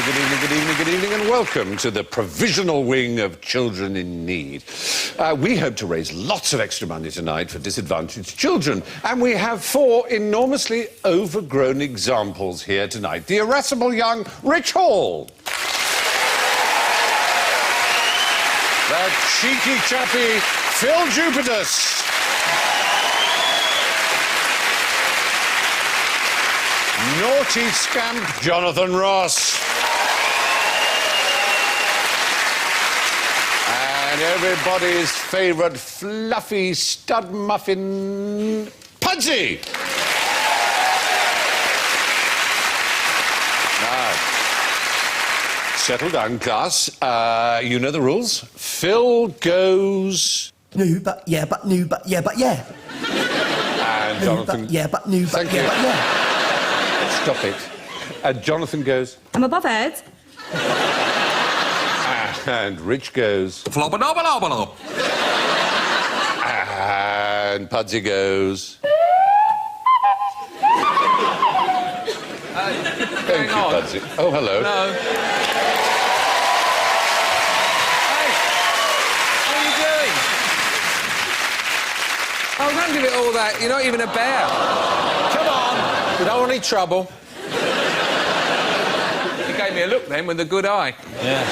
good evening, and welcome to the provisional wing of Children in Need. We hope to raise lots of extra money tonight for disadvantaged children, and we have 4 enormously overgrown examples here tonight. The irascible young Rich Hall. The cheeky chappy Phil Jupitus. Naughty scamp Jonathan Ross. And everybody's favourite fluffy stud muffin, Pudsey. Now, settle down, class. You know the rules. Phil goes... No, but yeah, but no, but yeah, but yeah. And No, Jonathan... but yeah, but no, but Thank yeah, you. but yeah. Stop it. Jonathan goes... I'm above it. And Rich goes... Flop-a-dob-a-dob-a-dob. And Pudsey goes... Thank you, Pudsey. Oh, hello. No. Hey, what are you doing? Oh, don't give it all that. You're not even a bear. Come on. We don't want any trouble. You gave me a look then with a good eye. Yeah.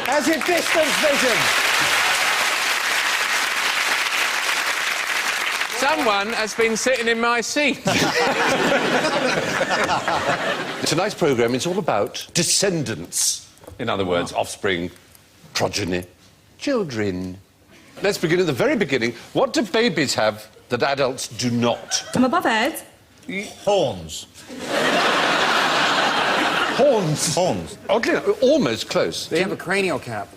Has it distance vision? Someone has been sitting in my seat. Tonight's programme is all about descendants. In other words, offspring, progeny, children. Let's begin at the very beginning. What do babies have that adults do not? I'm above it. Horns. Horns. Horns. Oddly enough, almost close. They have a cranial cap.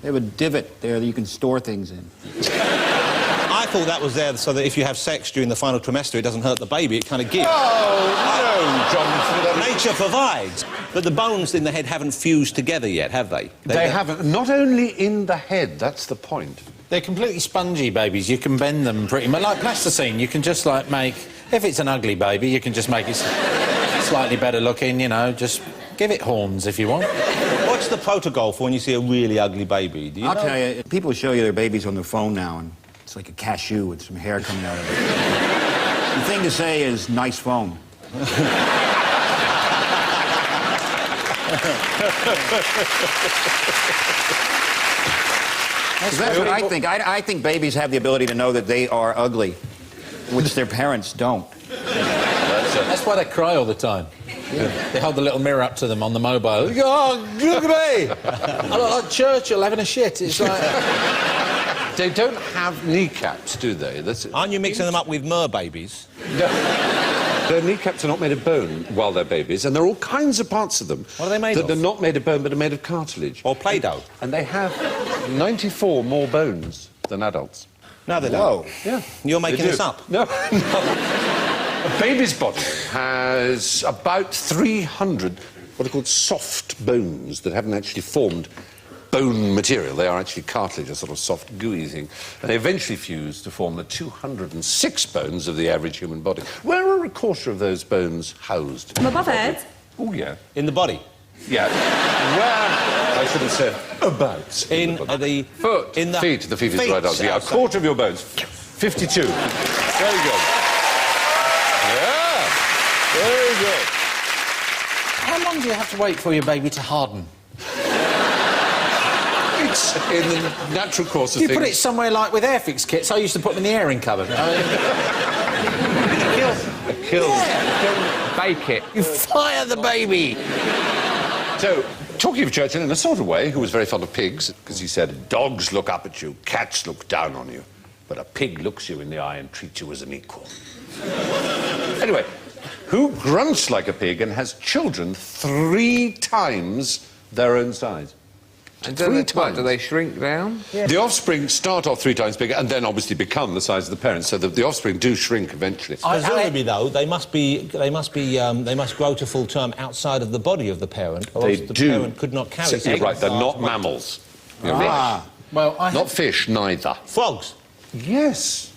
They have a divot there that you can store things in. I thought that was there so that if you have sex during the final trimester, it doesn't hurt the baby, it kind of gives. Oh, no, Jonathan. Nature provides. But the bones in the head haven't fused together yet, have they? They haven't. Not only in the head, that's the point. They're completely spongy babies. You can bend them pretty much. Like plasticine, you can just, like, make... If it's an ugly baby, you can just make it slightly better looking, you know, just give it horns if you want. What's the protocol for when you see a really ugly baby? Do you I'll know? tell you, people show you their babies on their phone now, and it's like a cashew with some hair coming out of it. The thing to say is, nice phone. That's what I think. I think babies have the ability to know that they are ugly, which their parents don't. That's why they cry all the time. Yeah. They hold the little mirror up to them on the mobile. They go, oh, look at me! I look like Churchill having a shit. It's like... They don't have kneecaps, do they? Aren't you mixing them up with mer babies? No. Their kneecaps are not made of bone while they're babies, and there are all kinds of parts of them... What are they made of? That are not made of bone, but are made of cartilage. Or Play-Doh? And they have 94 more bones than adults. No, they don't. Yeah. You're making this up? No, no. A baby's body has about 300 what are called soft bones that haven't actually formed bone material. They are actually cartilage, a sort of soft, gooey thing. And they eventually fuse to form the 206 bones of the average human body. Where are a quarter of those bones housed? I'm above it. Oh, yeah. In the body? Yeah. Where? I should have said about. In the... Foot. In the... Feet. The feet is right answer. Yeah, a quarter of your bones. 52. Very good. Yeah. Very good. How long do you have to wait for your baby to harden? It's in the natural course of Do you things. put it somewhere like with Airfix kits? I used to put them in the airing cupboard. Kill. Bake it. You fire the baby! So, talking of Churchill in a sort of way, who was very fond of pigs, because he said, dogs look up at you, cats look down on you, but a pig looks you in the eye and treats you as an equal. Anyway, who grunts like a pig and has children 3 times their own size? And Three do they shrink down? Yeah. The offspring start off 3 times bigger and then obviously become the size of the parents, so the offspring do shrink eventually. Presumably, though, they must grow to full term outside of the body of the parent, or They else the do. parent could not carry. You're right, they're not mammals. You're right. Well, Not fish, neither. Frogs. Yes.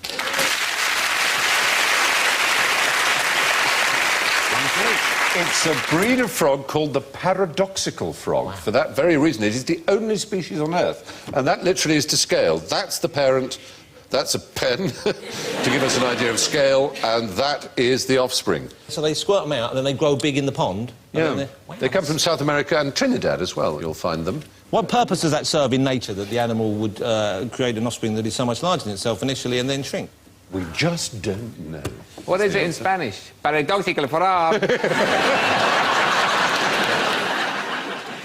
It's a breed of frog called the paradoxical frog. For that very reason, it is the only species on Earth. And that literally is to scale. That's the parent, that's a pen, to give us an idea of scale, and that is the offspring. So they squirt them out and then they grow big in the pond? Yeah. They come from South America and Trinidad as well, you'll find them. What purpose does that serve in nature, that the animal would create an offspring that is so much larger than itself initially and then shrink? We just don't know. What is it in Spanish? Paradoxical frog.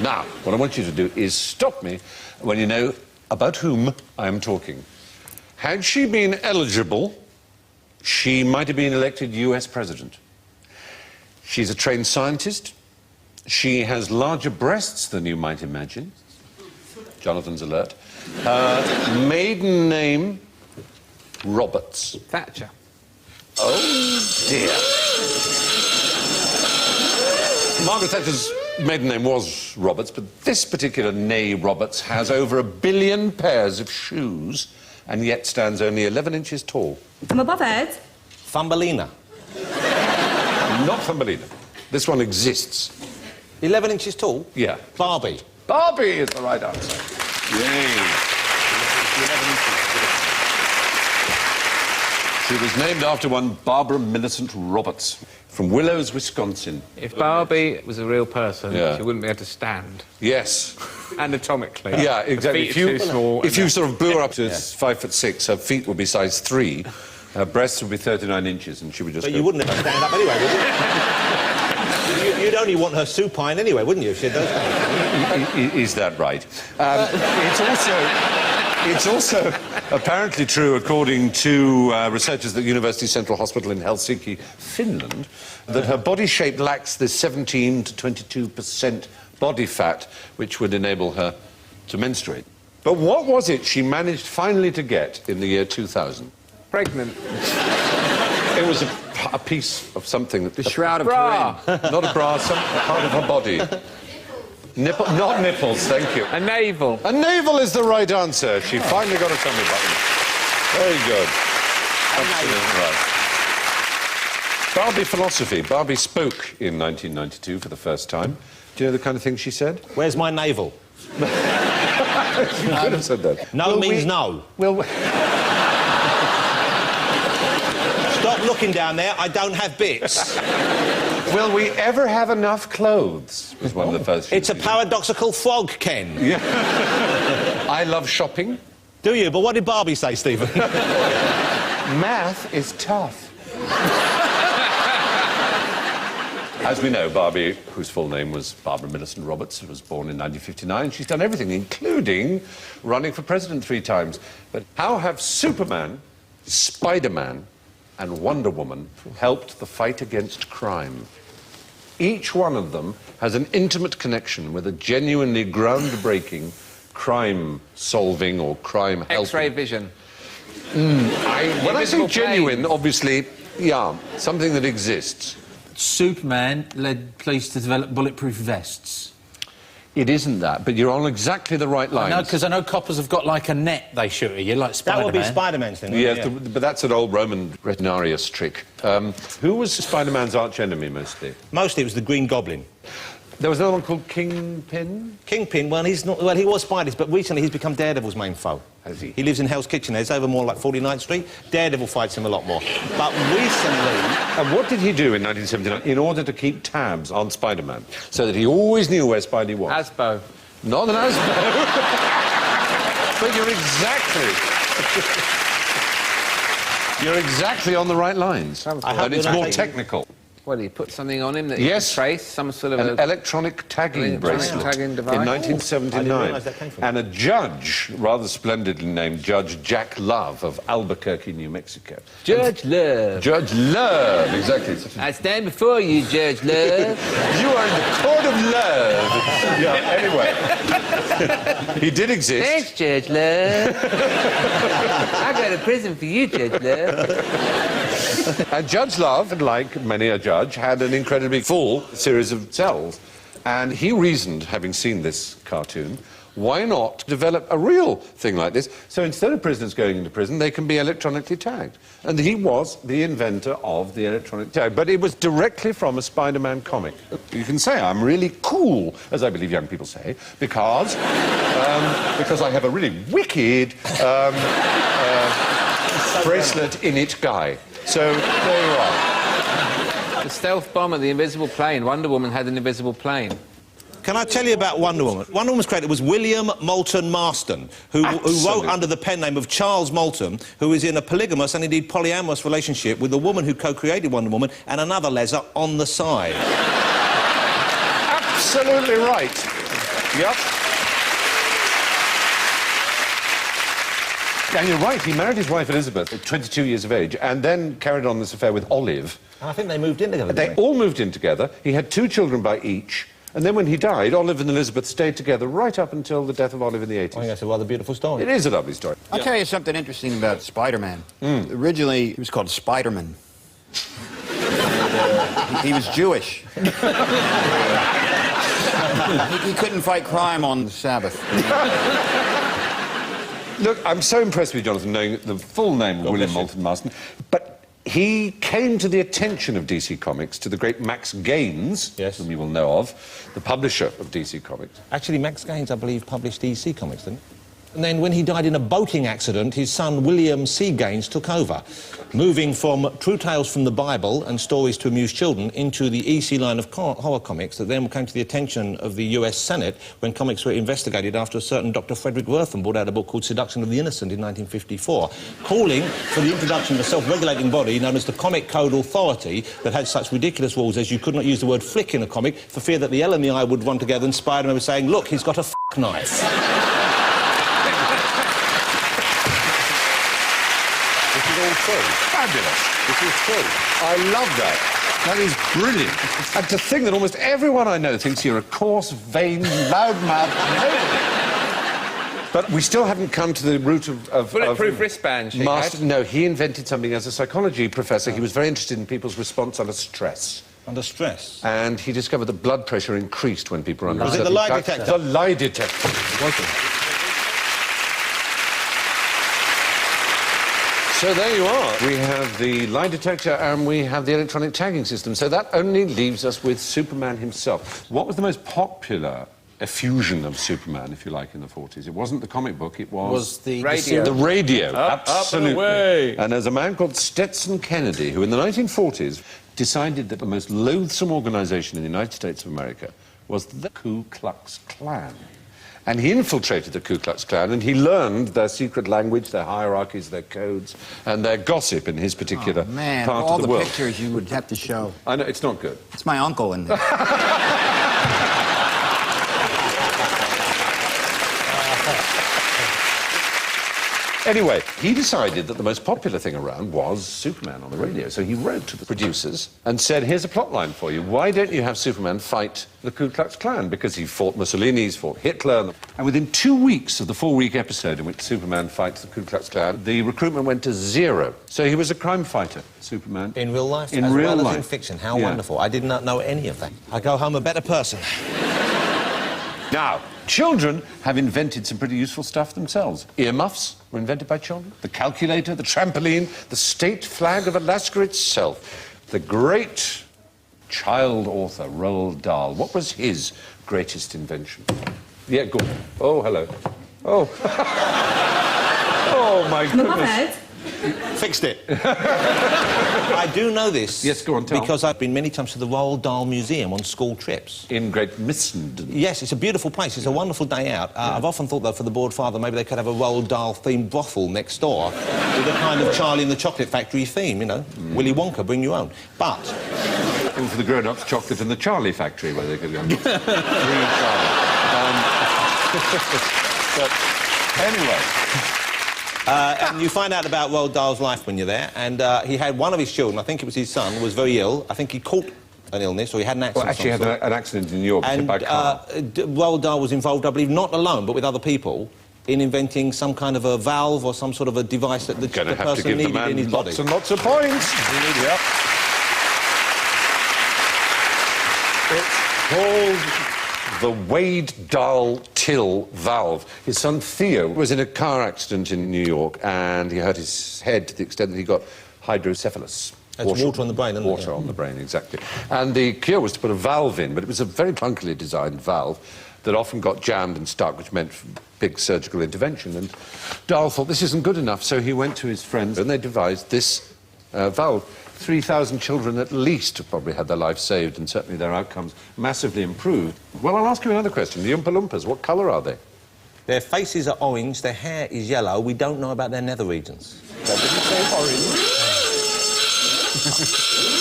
Now, what I want you to do is stop me when you know about whom I am talking. Had she been eligible, she might have been elected US president. She's a trained scientist. She has larger breasts than you might imagine. Jonathan's alert. Maiden name, Roberts. Thatcher. Oh, dear. Margaret Thatcher's maiden name was Roberts, but this particular née Roberts has over 1 billion pairs of shoes and yet stands only 11 inches tall. I'm above Ed. Thumbelina. Not Thumbelina. This one exists. 11 inches tall? Yeah. Barbie. Barbie is the right answer. Yay. She was named after one Barbara Millicent Roberts from Willows, Wisconsin. If Barbie was a real person, Yeah. she wouldn't be able to stand. Yes. Anatomically. Yeah, exactly. Her feet are too small. If you sort of blew her up to 5'6", her feet would be size 3, her breasts would be 39 inches, and she would just But go... you wouldn't let her stand up anyway, would you? You'd only want her supine anyway, wouldn't you, if she had those kind of things? Is that right? It's also apparently true, according to researchers at University Central Hospital in Helsinki, Finland, that her body shape lacks this 17 to 22% body fat, which would enable her to menstruate. But what was it she managed finally to get in the year 2000? Pregnant. It was a piece of something that... The Shroud of Turin. Not a bra, some part of her body. Not nipples, thank you. A navel. A navel is the right answer. She finally got a tummy button. Very good. Absolutely right. Barbie philosophy. Barbie spoke in 1992 for the first time. Do you know the kind of thing she said? Where's my navel? You could have said that. No means no. Well, Stop looking down there, I don't have bits. will we ever have enough clothes? Was one of the first. It's a paradoxical frog, Ken. Yeah. I love shopping. Do you? But what did Barbie say, Stephen? Math is tough. As we know, Barbie, whose full name was Barbara Millicent Roberts, was born in 1959. She's done everything, including running for president 3 times. But how have Superman, Spider-Man, and Wonder Woman helped the fight against crime? Each one of them has an intimate connection with a genuinely groundbreaking crime-solving or crime-helping... X-ray vision. When I say Invisible genuine, planes. obviously, yeah, something that exists. Superman led police to develop bulletproof vests. It isn't that, but you're on exactly the right lines. No, because I know coppers have got like a net they shoot at you, like That Spider-Man. would be Spider-Man's thing. Yes, wouldn't it? but that's an old Roman retinarius trick. Who was Spider-Man's arch-enemy, mostly? Mostly it was the Green Goblin. There was another one called Kingpin? Kingpin, well, he's not... Well, he was Spidey's, but recently he's become Daredevil's main foe. Has he? He lives in Hell's Kitchen. It's over more like 49th Street. Daredevil fights him a lot more. But recently... And what did he do in 1979 in order to keep tabs on Spider-Man? So that he always knew where Spidey was? Asbo. Not an Asbo. But you're exactly on the right lines. And it's more technical. Well, he put something on him that Yes. he could trace, some sort of An electronic tagging electronic bracelet tagging device. in I 1979. didn't realise that came from And a judge, rather splendidly named Judge Jack Love of Albuquerque, New Mexico. Judge Love. Judge Love, exactly. I stand before you, Judge Love. You are in the court of love. Yeah, anyway. He did exist. Thanks, Judge Love. I got a prison for you, Judge Love. And Judge Love, like many a judge, had an incredibly full series of cells. And he reasoned, having seen this cartoon, why not develop a real thing like this? So instead of prisoners going into prison, they can be electronically tagged. And he was the inventor of the electronic tag. But it was directly from a Spider-Man comic. You can say I'm really cool, as I believe young people say, because I have a really wicked bracelet in it guy. So there you are. The stealth bomber, the invisible plane. Wonder Woman had an invisible plane. Can I tell you about Wonder Woman? Wonder Woman's creator was William Moulton Marston, who wrote under the pen name of Charles Moulton, who is in a polygamous and indeed polyamorous relationship with the woman who co-created Wonder Woman and another leser on the side. Absolutely right. Yep. And you're right, he married his wife Elizabeth at 22 years of age and then carried on this affair with Olive. I think they moved in together, They all moved in together. He had 2 children by each. And then when he died, Olive and Elizabeth stayed together right up until the death of Olive in the 80s. I think that's a rather beautiful story. It is a lovely story. I'll tell you something interesting about Spider-Man. Originally, he was called Spider-Man. He was Jewish. He couldn't fight crime on the Sabbath. Look, I'm so impressed with Jonathan knowing the full name of William Moulton Marston, but he came to the attention of DC Comics, to the great Max Gaines, whom you will know of, the publisher of DC Comics. Actually, Max Gaines, I believe, published DC Comics, didn't he? And then when he died in a boating accident, his son, William C. Gaines, took over, moving from true tales from the Bible and stories to amuse children into the EC line of horror comics that then came to the attention of the US Senate when comics were investigated after a certain Dr. Frederick Wertham brought out a book called Seduction of the Innocent in 1954, calling for the introduction of a self-regulating body known as the Comic Code Authority that had such ridiculous rules as you could not use the word flick in a comic for fear that the L and the I would run together and Spider-Man was saying, look, he's got a knife. Fabulous. This is true. I love that. That is brilliant. And to think that almost everyone I know thinks you're a coarse, vain, loudmouth nobody. But we still haven't come to the root of Bulletproof wristband, she had. No, he invented something as a psychology professor. He was very interested in people's response under stress. Under stress? And he discovered that blood pressure increased when people were under Was it the lie detector? The lie detector. Was it? So there you are. We have the lie detector and we have the electronic tagging system. So that only leaves us with Superman himself. What was the most popular effusion of Superman, if you like, in the 40s? It wasn't the comic book, it was the radio. The radio, absolutely. Up and away. And there's a man called Stetson Kennedy who in the 1940s decided that the most loathsome organisation in the United States of America was the Ku Klux Klan. And he infiltrated the Ku Klux Klan and he learned their secret language, their hierarchies, their codes, and their gossip in his particular part of the world. All the pictures you would have to show. I know, it's not good. It's my uncle in there. Anyway, he decided that the most popular thing around was Superman on the radio. So he wrote to the producers and said, here's a plot line for you. Why don't you have Superman fight the Ku Klux Klan? Because he fought Mussolini, he's fought Hitler. And within 2 weeks of the 4-week episode in which Superman fights the Ku Klux Klan, the recruitment went to 0. So he was a crime fighter, Superman. In real life? In as real well life. As in fiction. How wonderful. I did not know any of that. I go home a better person. Now, children have invented some pretty useful stuff themselves. Earmuffs were invented by children. The calculator, the trampoline, the state flag of Alaska itself. The great child author, Roald Dahl. What was his greatest invention? Yeah, go on. Oh, hello. Oh. Oh, my goodness. Fixed it. I do know this. Yes, go on, tell. Because I've been many times to the Roald Dahl Museum on school trips. In Great Missenden. Yes, it's a beautiful place. It's a wonderful day out. I've often thought, though, for the bored father, maybe they could have a Roald Dahl-themed brothel next door with a kind of Charlie and the Chocolate Factory theme, you know. Willy Wonka, bring your own. But... And for the grown-ups, Chocolate in the Charlie Factory, where they could go... Free Charlie. But anyway... and you find out about Roald Dahl's life when you're there, and he had one of his children, I think it was his son, was very ill. I think he caught an illness, or he had an accident. Well, actually had an accident in New York, and by car. Roald Dahl was involved, I believe, not alone, but with other people, in inventing some kind of a valve or some sort of a device that the person needed in his body. Lots and lots of points. Yep. It's called the Wade-Dahl-Till valve. His son Theo was in a car accident in New York and he hurt his head to the extent that he got hydrocephalus. That's water on the brain, isn't it? Water on the brain, exactly. And the cure was to put a valve in, but it was a very clunkily designed valve that often got jammed and stuck, which meant big surgical intervention. And Dahl thought this isn't good enough, so he went to his friends and they devised this valve. 3,000 children at least have probably had their life saved, and certainly their outcomes massively improved. Well, I'll ask you another question. The Oompa Loompas, what colour are they? Their faces are orange, their hair is yellow. We don't know about their nether regions. That didn't say orange.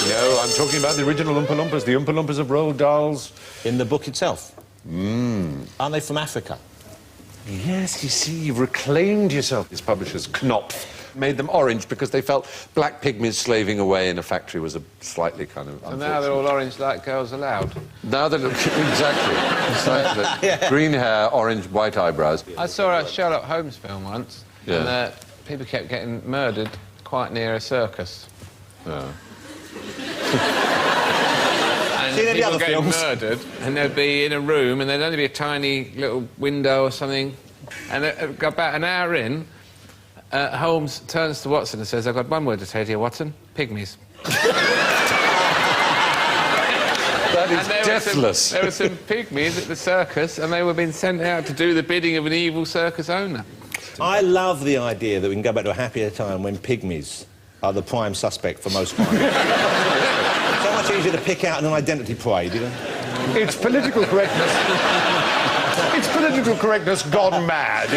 No, I'm talking about the original Oompa Loompas, the Oompa Loompas of Roald Dahl's. In the book itself? Aren't they from Africa? Yes, you see, you've reclaimed yourself. His publishers, Knopf, made them orange because they felt black pygmies slaving away in a factory was a slightly kind of And now they're all orange like Girls Aloud. Now they look... exactly. Yeah. Green hair, orange, white eyebrows. I saw a Sherlock Holmes film once, and people kept getting murdered quite near a circus. Oh. And Seen any people other getting films? murdered, and they'd be in a room, and there'd only be a tiny little window or something. And about an hour in, Holmes turns to Watson and says, "I've got one word to say to you, Watson. Pygmies." That is deathless. There were some pygmies at the circus, and they were being sent out to do the bidding of an evil circus owner. I love the idea that we can go back to a happier time when pygmies are the prime suspect for most crimes. So much easier to pick out an identity parade, you know? It's political correctness. It's political correctness gone mad.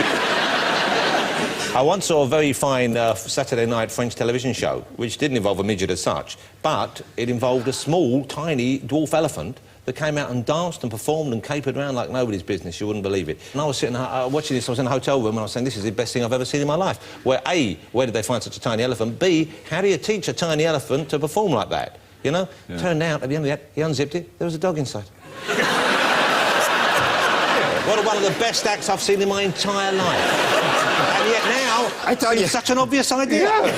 I once saw a very fine Saturday night French television show, which didn't involve a midget as such, but it involved a small, tiny dwarf elephant that came out and danced and performed and capered around like nobody's business. You wouldn't believe it. And I was sitting watching this. I was in a hotel room and I was saying, this is the best thing I've ever seen in my life. Where A, where did they find such a tiny elephant? B, how do you teach a tiny elephant to perform like that? You know? Yeah. Turned out, at the end of that, he unzipped it, there was a dog inside. What one of the best acts I've seen in my entire life. And yet now, I tell you, it's such an obvious idea. Yeah.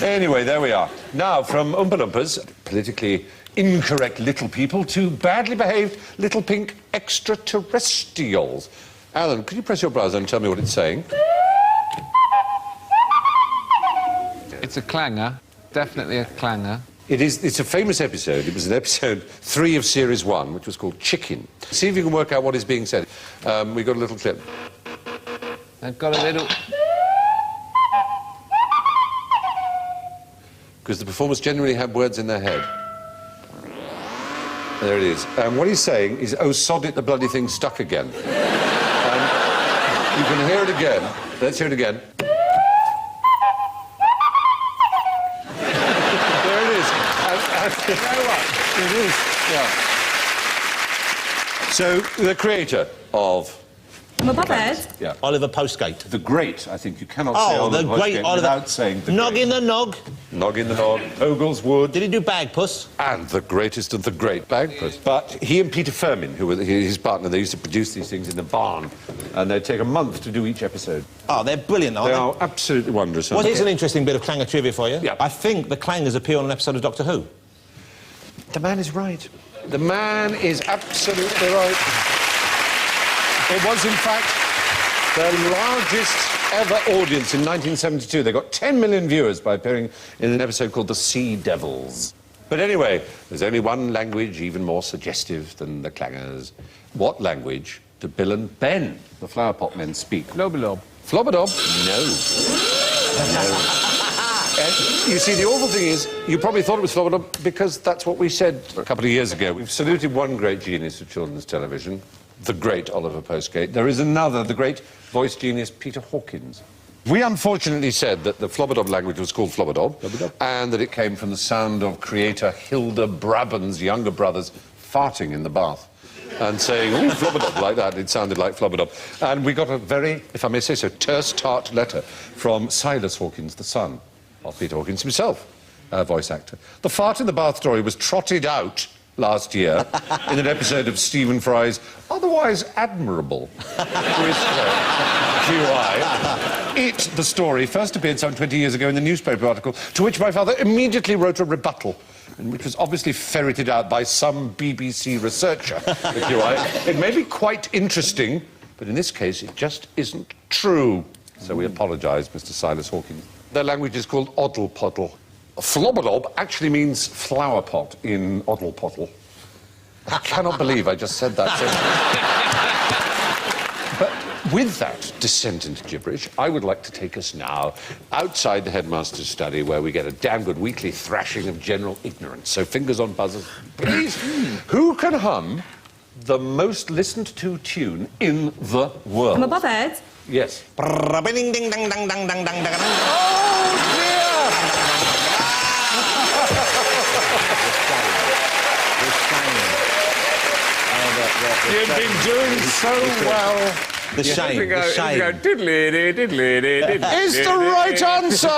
Anyway, there we are. Now, from Oompa Loompas, politically incorrect little people, to badly behaved little pink extraterrestrials. Alan, could you press your browser and tell me what it's saying? It's a clanger. Definitely a clanger. It's a famous episode. It was in episode 3 of series 1, which was called Chicken. See if you can work out what is being said. We got a little clip. They've got a little... Because the performers generally have words in their head. There it is. What he's saying is, oh, sod it, the bloody thing's stuck again. You can hear it again. Let's hear it again. There it is. You know what? It is, yeah. So, the creator of... I'm a puppet. Yeah. Oliver Postgate. The great, I think. You cannot say Oh, the Oliver great Postgate Oliver... without saying the Nog great. in the Nog. Nog in the Nog, Ogleswood. Did he do Bagpuss? And the greatest of the great bagpuss. But he and Peter Firmin, who were his partner, they used to produce these things in the barn, and they'd take a month to do each episode. Oh, they're brilliant, aren't They they? are absolutely wondrous. Well, here's an interesting bit of clanger trivia for you. Yeah. I think the clangers appear on an episode of Doctor Who. The man is right. The man is absolutely right. It was, in fact, their largest ever audience in 1972. They got 10 million viewers by appearing in an episode called The Sea Devils. But anyway, there's only one language even more suggestive than the clangers. What language do Bill and Ben, the flower pot men, speak? Flobbelob. Flobbedob? No. No. You see, the awful thing is, you probably thought it was Flobbedob because that's what we said a couple of years ago. We've saluted one great genius of children's television, the great Oliver Postgate. There is another, the great voice genius, Peter Hawkins. We unfortunately said that the Flobbedob language was called Flobbedob, and that it came from the sound of creator Hilda Brabham's younger brothers farting in the bath and saying, oh, Flobbedob, like that. It sounded like Flobbedob. And we got a very, if I may say so, terse, tart letter from Silas Hawkins, the son of Peter Hawkins himself, a voice actor. The fart in the bath story was trotted out last year in an episode of Stephen Fry's otherwise admirable QI. It, the story, first appeared some 20 years ago in the newspaper article, to which my father immediately wrote a rebuttal. and which was obviously ferreted out by some BBC researcher, if you like. It may be quite interesting, but in this case, it just isn't true. So we apologise, Mr. Silas Hawkins. Their language is called Oddle-Poddle. Flobbelob actually means flower pot in Oddle-Poddle. I cannot believe I just said that. But with that descendant gibberish, I would like to take us now outside the headmaster's study where we get a damn good weekly thrashing of general ignorance. So fingers on buzzers, please. Who can hum the most listened to tune in the world? I'm above Ed. Yes. Oh, You've been doing so well. The shame, the shame. Is the right answer!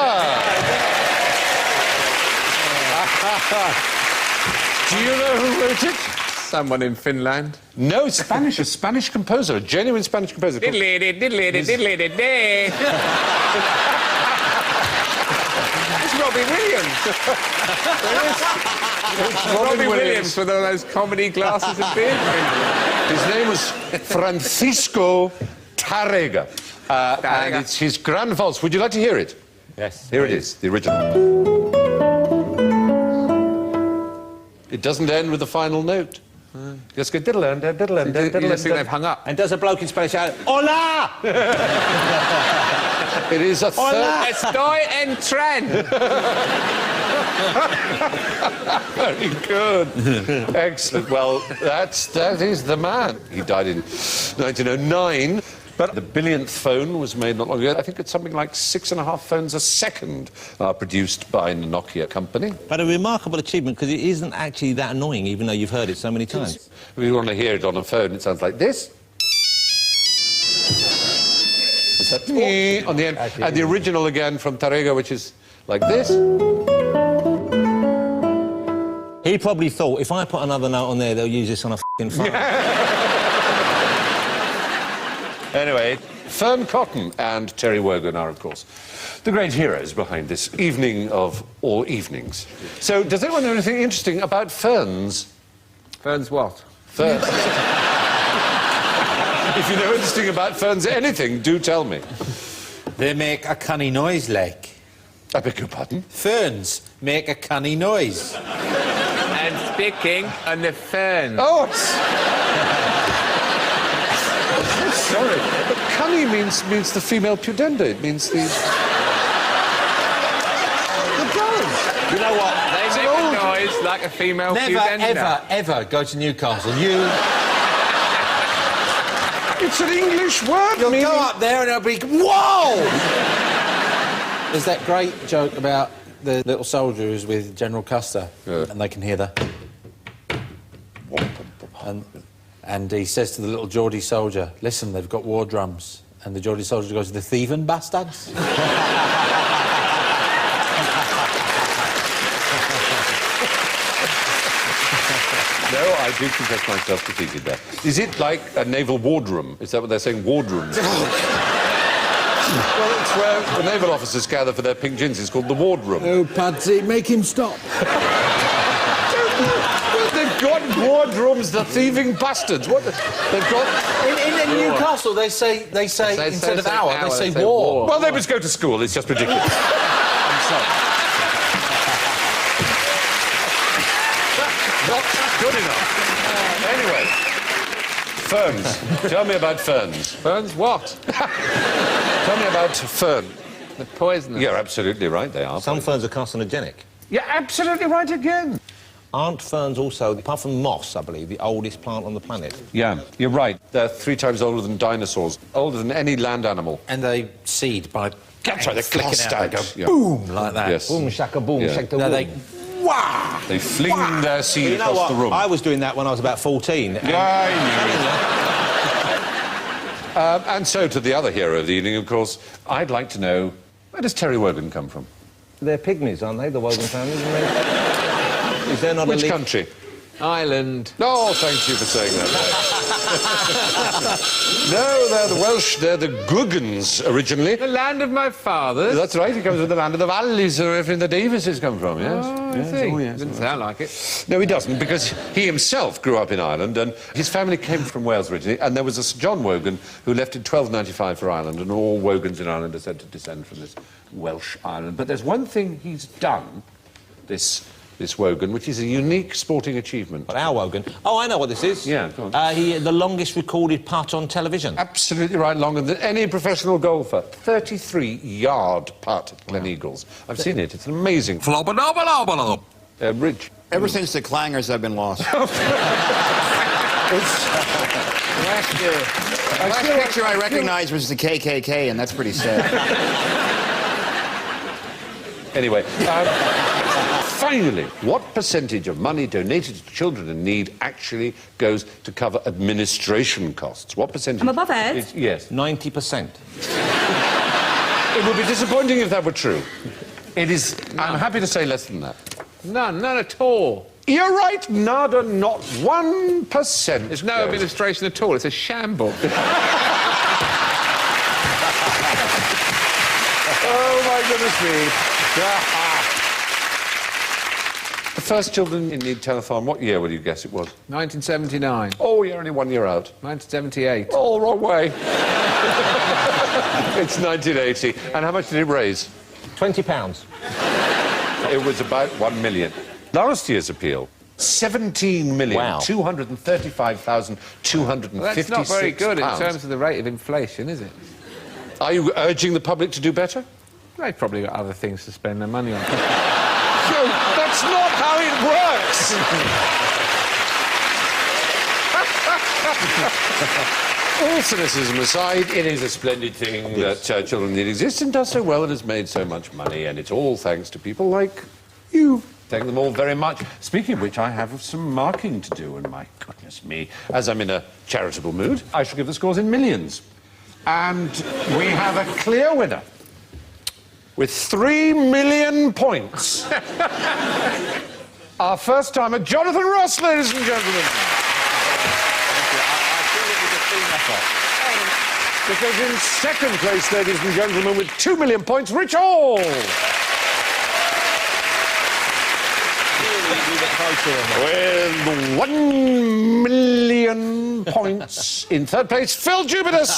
Do you know who wrote it? Someone in Finland. No, Spanish, a Spanish composer, a genuine Spanish composer. It's Robbie Williams. Robbie Williams with all those comedy glasses and beard. His name was Francisco Tárrega. And it's his Grand Valse. Would you like to hear it? Yes. Here it is, the original. It doesn't end with the final note. Just go diddle-end, diddle-end, You diddle-end. just think they've hung up. And does a bloke in Spanish shout, Hola! It is a third... Estoy en tren. Very good. Excellent. Well, that is the man. He died in 1909. But the billionth phone was made not long ago. I think it's something like 6.5 phones a second are produced by the Nokia company. But a remarkable achievement, because it isn't actually that annoying, even though you've heard it so many times. If you want to hear it on a phone, it sounds like this. Is that on the end? And the original again from Tárrega, which is like this. He probably thought, if I put another note on there, they'll use this on a f***ing phone. Anyway, Fern Cotton and Terry Wogan are, of course, the great heroes behind this evening of all evenings. So, does anyone know anything interesting about ferns? Ferns what? Ferns. If you know anything about ferns, anything, do tell me. They make a cunny noise, like. I beg your pardon? Ferns make a cunny noise. And speaking on the ferns. Oh, sorry, but cunny means the female pudenda. It means the... It does. You know what? They make a noise like a female Never, pudenda. ever go to Newcastle. It's an English word. You'll go up there and it'll be, whoa! There's that great joke about the little soldier who's with General Custer, and they can hear the... And he says to the little Geordie soldier, listen, they've got war drums. And the Geordie soldier goes, the thieving bastards. No, I do confess myself defeated there. Is it like a naval wardroom? Is that what they're saying, wardrooms? Well, it's where the naval officers gather for their pink gins. It's called the wardroom. Oh, Patsy, make him stop. They've got wardrooms, the thieving bastards. What? They've got... In Newcastle, they say instead of hour, they say war. Well, they must go to school. It's just ridiculous. I'm sorry. Not good enough. Anyway, ferns. Tell me about ferns. Ferns what? Tell me about fern. The poisonous. You're absolutely right, they are. Some ferns are carcinogenic. You're absolutely right again. Aren't ferns also, apart from moss, I believe, the oldest plant on the planet? Yeah, you're right. They're 3 times older than dinosaurs, older than any land animal. And they seed by... That's right, they're flicking flicked out. They out. go boom, like that. Yes. Boom, shaka, boom, Yeah. shake the No, boom. they... Wah! They fling their seed You know across what? the room. I was doing that when I was about 14. And so to the other hero of the evening, of course, I'd like to know, where does Terry Wogan come from? They're pygmies, aren't they, the Wogan family? Is there not Which a country? Ireland. Oh, thank you for saying that. No, they're the Welsh. They're the Guggans originally. The land of my fathers. That's right. He comes from the land of the valleys, where everything the Davises come from. Yes. Oh, Yes. I see. Oh, yes. Didn't sound like it. No, he doesn't, because he himself grew up in Ireland, and his family came from Wales originally, and there was a Sir John Wogan who left in 1295 for Ireland, and all Wogans in Ireland are said to descend from this Welsh Ireland. But there's one thing he's done, this Wogan, which is a unique sporting achievement. But our Wogan. Oh, I know what this is. Yeah, go on. The longest recorded putt on television. Absolutely right, longer than any professional golfer. 33-yard putt at Glen Eagles. I've seen it. It's an amazing. Rich. Ever since the clangers, I've been lost. Last picture I recognized was the KKK, and that's pretty sad. Anyway, finally, what percentage of money donated to children in need actually goes to cover administration costs? What percentage? I'm above Ed. Yes. 90%. It would be disappointing if that were true. It is, I'm happy to say, less than that. None at all. You're right, nada, not 1%. There's no administration at all. It's a shambles. Oh, my goodness me. The first Children in Need telethon, what year will you guess it was? 1979. Oh, you're only 1 year out. 1978. Oh, wrong way. It's 1980. And how much did it raise? £20. It was about 1 million. Last year's appeal, 17,235,256 Well, that's not very good in terms of the rate of inflation, is it? Are you urging the public to do better? They've probably got other things to spend their money on. No, that's not how it works! All cynicism aside, it is a splendid thing that Children Need exists and does so well and has made so much money, and it's all thanks to people like you. Thank them all very much. Speaking of which, I have some marking to do, and my goodness me, as I'm in a charitable mood, I shall give the scores in millions. And we have a clear winner with 3 million points. Our first-timer, Jonathan Ross, ladies and gentlemen. Because in second place, ladies and gentlemen, with 2 million points, Rich Hall. With 1 million points in third place, Phil Jubitus.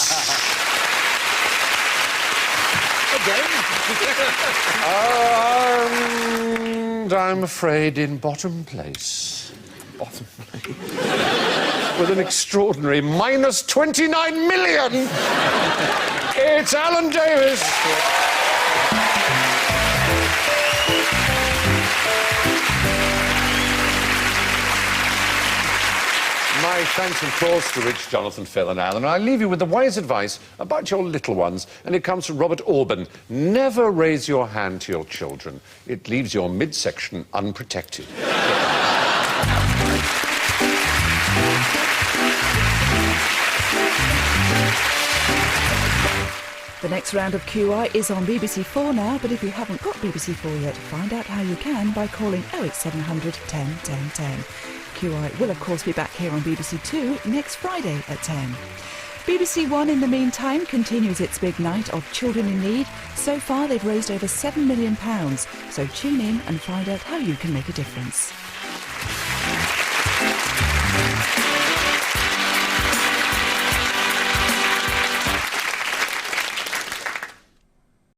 And I'm afraid in bottom place. Bottom place. With an extraordinary minus 29 million. It's Alan Davis. My thanks, of course, to Rich, Jonathan, Phil and Alan. I leave you with the wise advice about your little ones, and it comes from Robert Orban. Never raise your hand to your children. It leaves your midsection unprotected. The next round of QI is on BBC4 now, but if you haven't got BBC4 yet, find out how you can by calling 08700 10 10 10. QI will, of course, be back here on BBC Two next Friday at 10. BBC One, in the meantime, continues its big night of Children in Need. So far, they've raised over £7 million, so tune in and find out how you can make a difference.